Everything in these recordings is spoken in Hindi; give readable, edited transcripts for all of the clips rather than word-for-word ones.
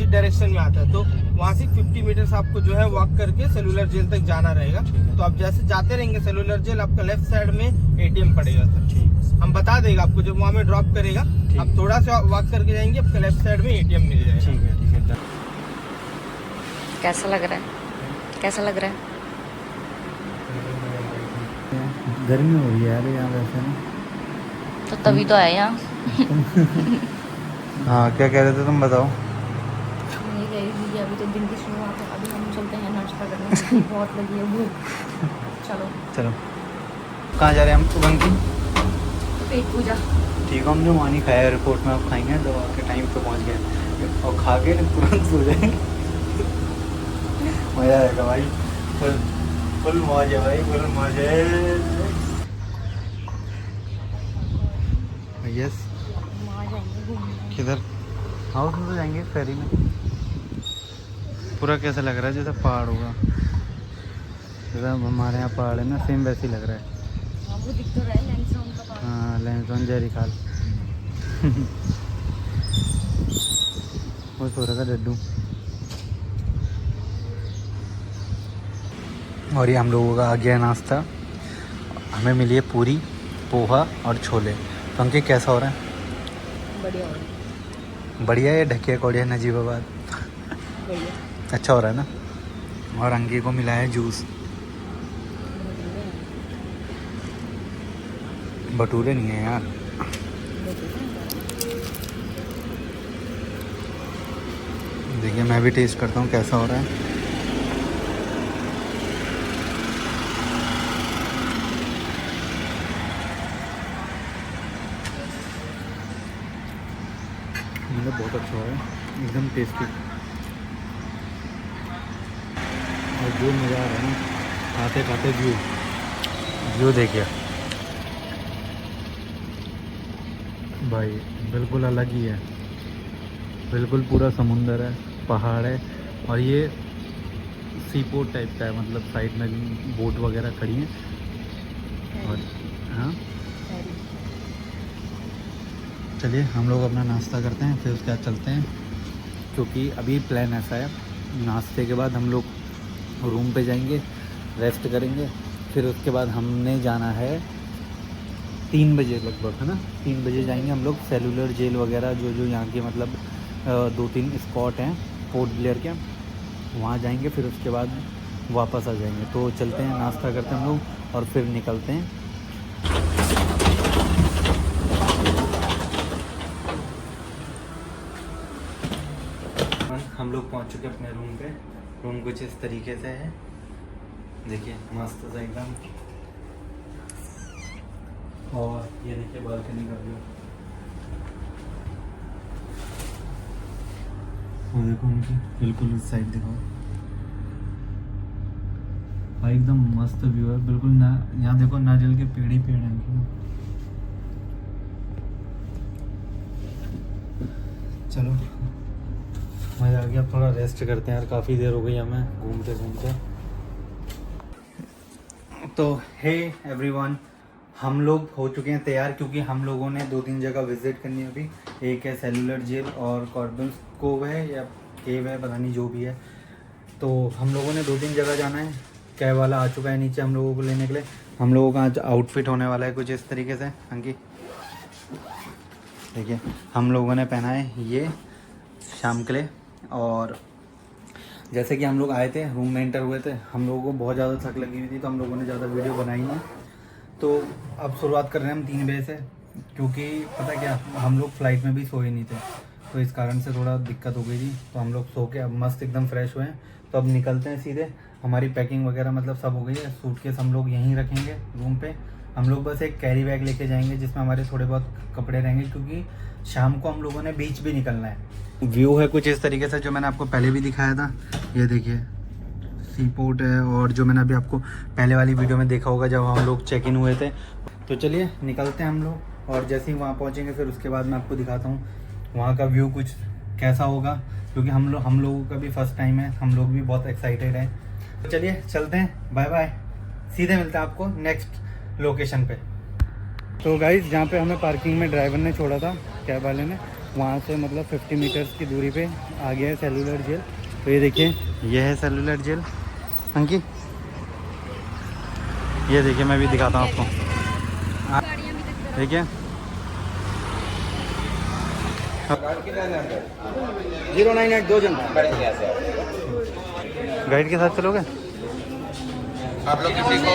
अपोजिट डायरेक्शन में आता है। तो वहाँ से 50 मीटर्स आपको जो है वॉक करके सेलुलर जेल तक जाना रहेगा। तो आप जैसे जाते रहेंगे सेलुलर जेल, आपका लेफ्ट साइड में एटीएम पड़ेगा सर। हम बता देगा आपको जब वहाँ में ड्रॉप करेगा, आप थोड़ा सा वॉक करके जाएंगे, आपका लेफ्ट साइड में एटीएम मिल जाएगा। ठीक है। कैसा लग रहा है? कैसा लग रहा है? गर्मी हो रही है यार यहाँ वैसे ना, तो तभी तो आए यहाँ। हाँ क्या कह रहे थे तुम, बताओ। नहीं कह रही थी कि अभी तो दिन की शुरुआत है, अभी हम चलते हैं नाश्ता करने, बहुत लगी है भूख। चलो कहाँ जा रहे हैं हम? शुभंकी पेट पूजा। ठीक है, हम जो मानी खाया एयरपोर्ट में आप खाएंगे, दवा के टाइम पे पहुँच गए और खा के तुरंत सो जाएंगे। मज़ा आएगा भाई, फुल मौज है भाई, फुल मौज है। यस किधर? हाउस में तो जाएंगे फेरी में। पूरा कैसा लग रहा है जैसे पहाड़ होगा, जैसे हमारे यहाँ पहाड़ है ना, सेम वैसे ही लग रहा है। वो दिख तो रहा है लैंसडॉन का पहाड़। हाँ लैंसडॉन जयरीखाल। वो सो रहा था डड्डू। और ये हम लोगों का आ गया नाश्ता, हमें मिली है पूरी, पोहा और छोले। तो अंकित कैसा हो रहा है? बढ़िया हो रहा है। बढ़िया है, ढकिया कौड़िया नजीबाबाद। बढ़िया। अच्छा हो रहा है ना। और अंकी को मिला है जूस। भटूरे नहीं है यार। देखिए मैं भी टेस्ट करता हूँ कैसा हो रहा है। मतलब बहुत अच्छा हो रहा है, एकदम टेस्टी। और जो मज़ा आ रहा है ना, खाते खाते व्यू देखिए भाई, बिल्कुल अलग ही है। बिल्कुल पूरा समुंदर है, पहाड़ है, और ये सी पोर्ट टाइप का है, मतलब साइड में बोट वगैरह खड़ी हैं। और हाँ चलिए हम लोग अपना नाश्ता करते हैं, फिर उसके बाद चलते हैं, क्योंकि अभी प्लान ऐसा है, नाश्ते के बाद हम लोग रूम पे जाएंगे, रेस्ट करेंगे, फिर उसके बाद हमने जाना है 3 बजे लगभग, है ना। 3 बजे जाएंगे हम लोग सेलुलर जेल वगैरह, जो यहाँ के मतलब 2-3 स्पॉट हैं पोर्ट ब्लेयर के, वहाँ जाएंगे, फिर उसके बाद वापस आ जाएंगे। तो चलते हैं, नाश्ता करते हैं हम लोग और फिर निकलते हैं। हम लोग पहुँच चुके अपने रूम पे। रूम कुछ इस तरीके से है, देखिए मस्त सा एकदम। और ये देखिए बालकनी का व्यू, और देखो उनकी बिल्कुल उस साइड दिखाओ भाई, एकदम मस्त व्यू है बिल्कुल ना। यहाँ देखो नारियल के पेड़ ही पेड़ हैं इनके। चलो मज़ा आ गया, अब थोड़ा रेस्ट करते हैं यार, काफ़ी देर हो गई हमें घूमते घूमते। तो हे एवरीवन, हम लोग हो चुके हैं तैयार, क्योंकि हम लोगों ने 2-3 जगह विज़िट करनी है अभी। एक है सेलुलर जेल और कॉर्बन कोव है या केव है, पता नहीं जो भी है। तो हम लोगों ने 2-3 जगह जाना है। कैब वाला आ चुका है नीचे हम लोगों को लेने के लिए। हम लोगों का आज आउटफिट होने वाला है कुछ इस तरीके से। अंकी देखिए हम लोगों ने पहना है ये शाम के लिए, और जैसे कि हम लोग आए थे, रूम में एंटर हुए थे, हम लोगों को बहुत ज़्यादा थक लगी हुई थी, तो हम लोगों ने ज़्यादा वीडियो बनाई नहीं। तो अब शुरुआत कर रहे हैं हम 3 बजे से, क्योंकि पता क्या, हम लोग फ्लाइट में भी सोए नहीं थे, तो इस कारण से थोड़ा दिक्कत हो गई थी। तो हम लोग सो के अब मस्त एकदम फ्रेश हुए हैं। तो अब निकलते हैं सीधे। हमारी पैकिंग वगैरह मतलब सब हो गई है। सूटकेस हम लोग यहीं रखेंगे रूम पे। हम लोग बस एक कैरी बैग लेके जाएंगे जिसमें हमारे थोड़े बहुत कपड़े रहेंगे, क्योंकि शाम को हम लोगों ने बीच भी निकलना है। व्यू है कुछ इस तरीके से, जो मैंने आपको पहले भी दिखाया था। ये देखिए सी पोर्ट है, और जो मैंने अभी आपको पहले वाली वीडियो में देखा होगा जब हम लोग चेक इन हुए थे। तो चलिए निकलते हैं हम लोग, और जैसे ही वहाँ पहुँचेंगे फिर उसके बाद मैं आपको दिखाता हूँ वहाँ का व्यू कुछ कैसा होगा, क्योंकि हम लोगों का भी फर्स्ट टाइम है, हम लोग भी बहुत एक्साइटेड हैं। तो चलिए चलते हैं, बाय बाय, सीधे मिलते हैं आपको नेक्स्ट लोकेशन पे। तो गाइस जहाँ पे हमें पार्किंग में ड्राइवर ने छोड़ा था, कैब वाले ने, वहाँ से मतलब 50 मीटर्स की दूरी पे आ गया है सेलुलर जेल। तो ये देखिए, ये है सेलुलर जेल। अंकित ये देखिए, मैं भी दिखाता हूँ आपको। देखिए 098 2 जन गाइड के साथ चलोगे? आप लोग किसी को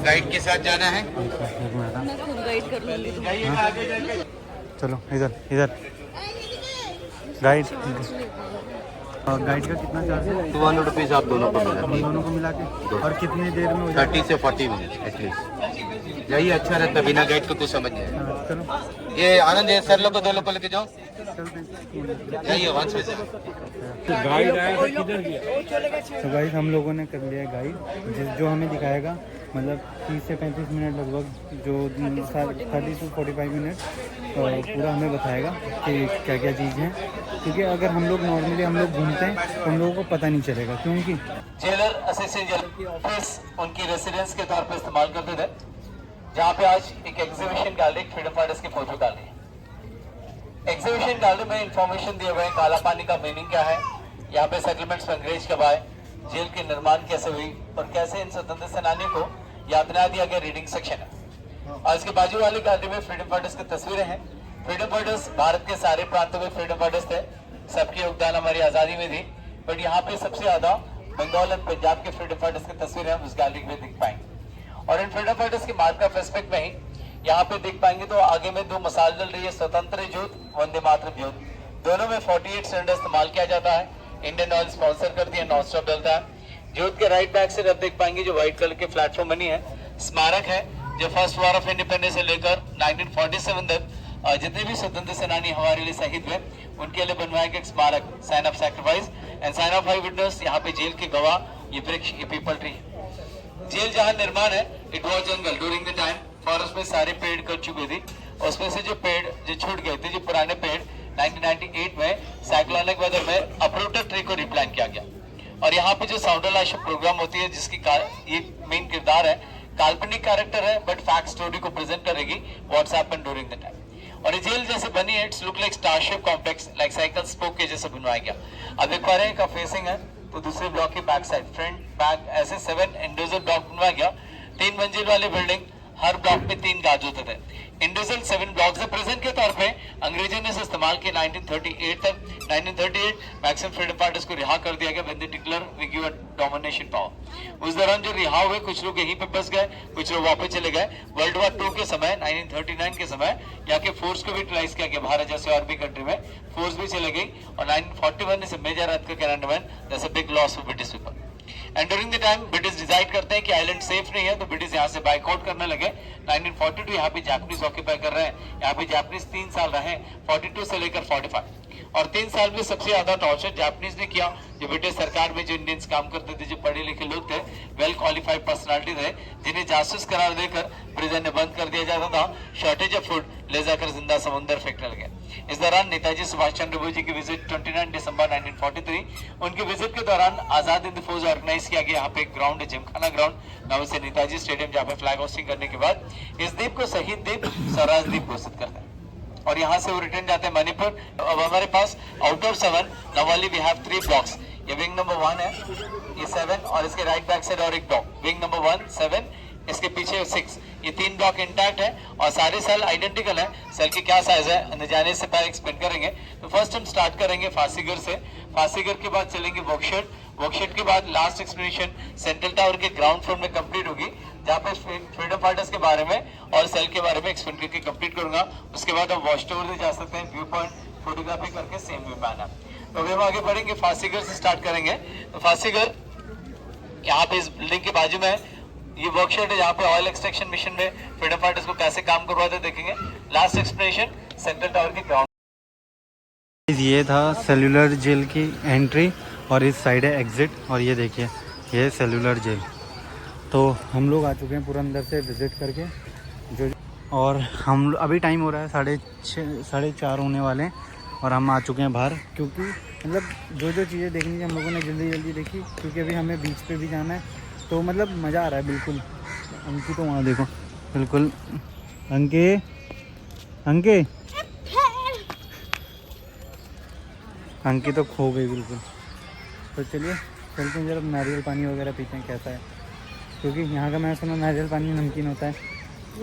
गाइड के साथ जाना है? मैं खुद गाइड कर लूँगी। चलो इधर इधर। गाइड गाइड का कितना चार्ज है? 200 रुपीज़ आप दोनों को मिला हम दोनों को मिला के? और कितनी देर में हो जाएगा? 30 से 40 मिनट एटलीस्ट। यही अच्छा रहता, बिना गाइड को कुछ समझ नहीं आएगा। चलो ये आनंद है, सर लोग को 2 लोग को लेके जाओ। चलते हैं। जाइए वहाँ से। तो गाइस हम लोगों ने कर लिया गाइड, जो हमें दिखाएगा मतलब 30 से 35 मिनट लगभग, जो 30 से 45 मिनट पूरा हमें बताएगा कि क्या क्या चीज़ है। क्योंकि अगर हम लोग नॉर्मली हम लोग घूमते हैं तो हम लोगों को पता नहीं चलेगा, क्योंकि जेलर असिस्टेंट जेलर की ऑफिस उनकी रेसिडेंस के तौर पर इस्तेमाल करते थे, जहाँ पे आज एक एग्जीबिशन गैलरी फ्रीडम फाइटर्स की फोटो डाली है। एग्जीबिशन गैलरी में इंफॉर्मेशन दिए हुए हैं काला पानी का मीनिंग क्या है, यहाँ पे सेटलमेंट्स में अंग्रेज कब आए, जेल के निर्माण कैसे हुई और कैसे इन स्वतंत्र सेनानियों को यातना दिया गया, रीडिंग सेक्शन है। और इसके बाजू वाली गैलरी में फ्रीडम फाइटर्स की तस्वीरें हैं। फ्रीडम फाइटर्स भारत के सारे प्रांतों में फ्रीडम फाइटर्स थे, सबके योगदान हमारी आजादी में थी, बट यहाँ पे सबसे ज्यादा बंगाल और पंजाब के फ्रीडम फाइटर्स की तस्वीरें हम उस गैलरी में दिख पाएंगे। और इन फ्रीडम फाइटर्स की मार्क ऑफ रेस्पेक्ट में ही यहाँ पे दिख पाएंगे। तो आगे में 2 मिसाल जल रही है, स्वतंत्र युद्ध, वंदे मातरम युद्ध, दोनों में 48 सिलेंडर इस्तेमाल किया जाता है। इंडियन ऑयल स्पॉन्सर करती है, नॉन स्टॉप डलता है। युद्ध के राइट बैक से आप देख पाएंगे जो व्हाइट कलर के प्लेटफॉर्म बनी है, स्मारक है जो फर्स्ट वॉर ऑफ इंडिपेंडेंस से लेकर 1947 तक जितने भी स्वतंत्र सेनानी हमारे लिए शहीद हुए उनके लिए बनवाया गया एक स्मारक, sign of sacrifice and sign of eye witness. यहाँ पे जेल के गवाह, ये वृक्ष, ये पीपल ट्री है। जेल जहाँ निर्माण है, it was jungle during the time, forest में सारे पेड़ कट चुके थे, उसमें से जो पेड़ जो छूट गए थे, जो पुराने पेड़ 1998 में साइक्लोनिक वेदर में अपरूटेड ट्री को रिप्लांट किया गया। और यहाँ पे जो साउंडर लाइव प्रोग्राम होती है, जिसकी ये मेन किरदार है, काल्पनिक कैरेक्टर है बट फैक्ट स्टोरी को प्रेजेंट करेगी what's happened during the time. और ये जेल जैसे बनी है, it's look like starship complex, like cycle spoke के जैसे बनवाया गया। अब देख पा रहे हैं का फेसिंग है, तो दूसरे ब्लॉक की बैक साइड, फ्रंट बैक ऐसे 7 इंडिविजुअल ब्लॉक बनवाया गया। 3 मंजिल वाली बिल्डिंग, हर ब्लॉक में 3 गार्ड होते थे। इंडिविजुअल 7 ब्लॉक्स है। प्रेजेंट के तौर पे अंग्रेजों ने इसे इस्तेमाल किया 1938 तक। 1938 मैक्सिमम फ्रीडम फाइटर्स को रिहा कर दिया गया when they declare we give a domination power. उस दौरान जो रिहा हुए, कुछ लोग यहीं पे बस गए, कुछ लोग वापस चले गए। वर्ल्ड वॉर 2 के समय 1939 के समय यहाँ के फोर्स को भी यूटिलाइज किया गया, भारत जैसे और भी कंट्री में फोर्स भी चले गई। और 1941 is major earthquake in Andaman, that's a big loss for British people. And during the time British decide करते हैं कि आइलैंड सेफ नहीं है, तो ब्रिटिश यहाँ से बाइकआउट करने लगे। 1942 यहाँ पे जापानीज ऑक्यूपाई कर रहे हैं। यहाँ पे जापानीज 3 साल रहे, 42 से लेकर 45। और 3 साल में सबसे ज्यादा टॉर्चर जापानीज ने किया। जो ब्रिटिश सरकार में जो इंडियंस काम करते थे, जो पढ़े लिखे लोग थे, वेल क्वालिफाइड पर्सनालिटी थे, जिन्हें जासूस करार देकर प्रिजन में बंद कर दिया जाता था। शॉर्टेज ऑफ फूड ले जाकर जिंदा समुद्र फेंकने लगे। इस दौरान नेताजी सुभाष चंद्र बोस जी की विजिट 29 दिसंबर 1943, उनकी विजिट के दौरान आजाद हिंद फौज ऑर्गेनाइज किया गया। यहाँ पे एक ग्राउंड है, जिमखाना ग्राउंड, नाम से नेताजी स्टेडियम, जहाँ पे फ्लैग होस्टिंग करने के बाद इस द्वीप को शहीद द्वीप, स्वराज द्वीप घोषित करते हैं। और यहाँ से वो रिटर्न जाते हैं मणिपुर। अब हमारे पास आउट ऑफ 7 नवाली वी हैव 3 ब्लॉक्स। ये विंग नंबर 1 है, ये 7, और इसके राइट बैक साइड और एक ब्लॉक, विंग नंबर 1 7, इसके पीछे 6। ये 3 ब्लॉक इंटैक्ट है और सारे सेल आइडेंटिकल है। सेल की क्या साइज है अंदर जाने से पहले एक्सप्लेन करेंगे। तो फर्स्ट हम स्टार्ट करेंगे फांसीगर से। फांसीगर के बाद चलेंगे वर्कशेड। वर्कशेड के बाद लास्ट एक्सप्लेनेशन सेंट्रल टावर के ग्राउंड फ्लोर में कंप्लीट होगी, जहाँ पे फ्रीडम फाइटर्स के बारे में और सेल के बारे में एक्सप्लेन करके कंप्लीट करूंगा। उसके बाद हम वॉच टावर से जा सकते हैं, व्यू पॉइंट फोटोग्राफी करके सेम व्यू पैन है। तो अभी हम आगे बढ़ेंगे, फांसीगर से स्टार्ट करेंगे। तो फांसीगर यहाँ पे इस बिल्डिंग के बाजू में ये वर्कशॉप है, जहाँ पे ऑयल एक्सट्रैक्शन मिशन में फ्रीडम फाइटर्स को कैसे काम करवाते देखेंगे। लास्ट एक्सप्लेनेशन सेंट्रल टावर के ग्राउंड। ये था सेलुलर जेल की एंट्री और इस साइड है एग्जिट। और ये देखिए, ये है सेलुलर जेल। तो हम लोग आ चुके हैं पूरा अंदर से विजिट करके जो, और हम अभी टाइम हो रहा है 4:30 होने वाले हैं और हम आ चुके हैं बाहर। क्योंकि मतलब जो चीज़ें देखनी थी हम लोगों ने जल्दी जल्दी देखी, क्योंकि अभी हमें बीच पे भी जाना है। तो मतलब मज़ा आ रहा है बिल्कुल। अंकी तो वहाँ देखो, बिल्कुल अंके अंके अंकित तो खो गई बिल्कुल। तो चलिए चलते हैं जरा नारियल पानी वगैरह पीते हैं कैसा है, क्योंकि यहाँ का मैंने सुना नारियल पानी नमकीन होता है।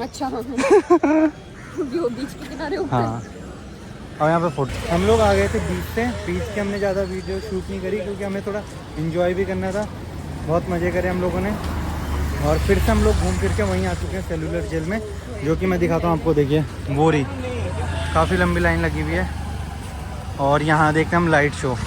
अच्छा जो बीच के किनारे ऊपर। हाँ, और यहाँ पे फोटो हम लोग आ गए थे बीच से। बीच के हमने ज़्यादा वीडियो शूट नहीं करी क्योंकि हमें थोड़ा इन्जॉय भी करना था। बहुत मज़े करे हम लोगों ने, और फिर से हम लोग घूम फिर के वहीं आ चुके हैं सेलुलर जेल में, जो कि मैं दिखाता हूँ आपको। देखिए वो रही, काफ़ी लंबी लाइन लगी हुई है, और यहाँ देखते हैं हम लाइट शो।